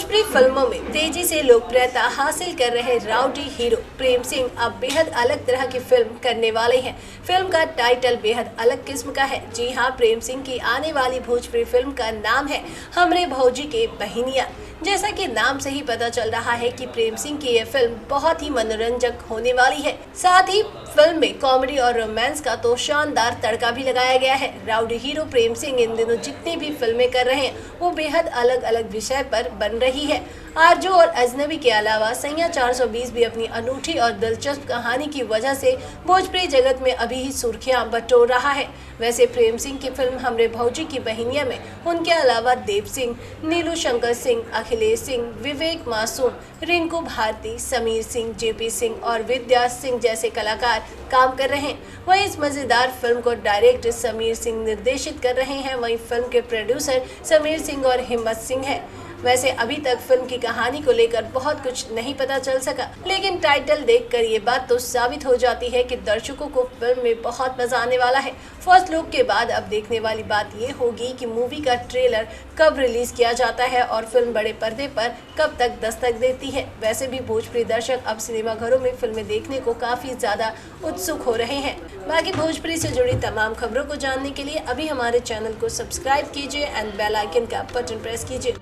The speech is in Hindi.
भोजपुरी फिल्मों में तेजी से लोकप्रियता हासिल कर रहे राउडी हीरो प्रेम सिंह अब बेहद अलग तरह की फिल्म करने वाले हैं। फिल्म का टाइटल बेहद अलग किस्म का है। जी हां, प्रेम सिंह की आने वाली भोजपुरी फिल्म का नाम है हमरे भौजी के बहिनिया। जैसा कि नाम से ही पता चल रहा है कि प्रेम सिंह की यह फिल्म बहुत ही मनोरंजक होने वाली है। साथ ही फिल्म में कॉमेडी और रोमांस का तो शानदार तड़का भी लगाया गया है। राउडी हीरो प्रेम सिंह इन दिनों जितनी भी फिल्में कर रहे हैं वो बेहद अलग अलग विषय पर बन रही है। आरजू और अजनबी के अलावा सैया 420 भी अपनी अनूठी और दिलचस्प कहानी की वजह से भोजपुरी जगत में अभी ही सुर्खियां बटोर रहा है। वैसे प्रेम सिंह की फिल्म हमरे भौजी की बहिनिया में उनके अलावा देव सिंह, नीलू शंकर सिंह, अखिलेश सिंह, विवेक मासूम, रिंकू भारती, समीर सिंह, जेपी सिंह और विद्या सिंह जैसे कलाकार काम कर रहे हैं। वहीं इस मजेदार फिल्म को डायरेक्ट समीर सिंह निर्देशित कर रहे हैं। वहीं फिल्म के प्रोड्यूसर समीर सिंह और हिम्मत सिंह है। वैसे अभी तक फिल्म की कहानी को लेकर बहुत कुछ नहीं पता चल सका, लेकिन टाइटल देखकर ये बात तो साबित हो जाती है कि दर्शकों को फिल्म में बहुत मजा आने वाला है। फर्स्ट लुक के बाद अब देखने वाली बात ये होगी कि मूवी का ट्रेलर कब रिलीज किया जाता है और फिल्म बड़े पर्दे पर कब तक दस्तक देती है। वैसे भी भोजपुरी दर्शक अब सिनेमा घरों में फिल्में देखने को काफी ज्यादा उत्सुक हो रहे हैं। बाकी भोजपुरी से जुड़ी तमाम खबरों को जानने के लिए अभी हमारे चैनल को सब्सक्राइब कीजिए एंड बेल आइकन का बटन प्रेस कीजिए।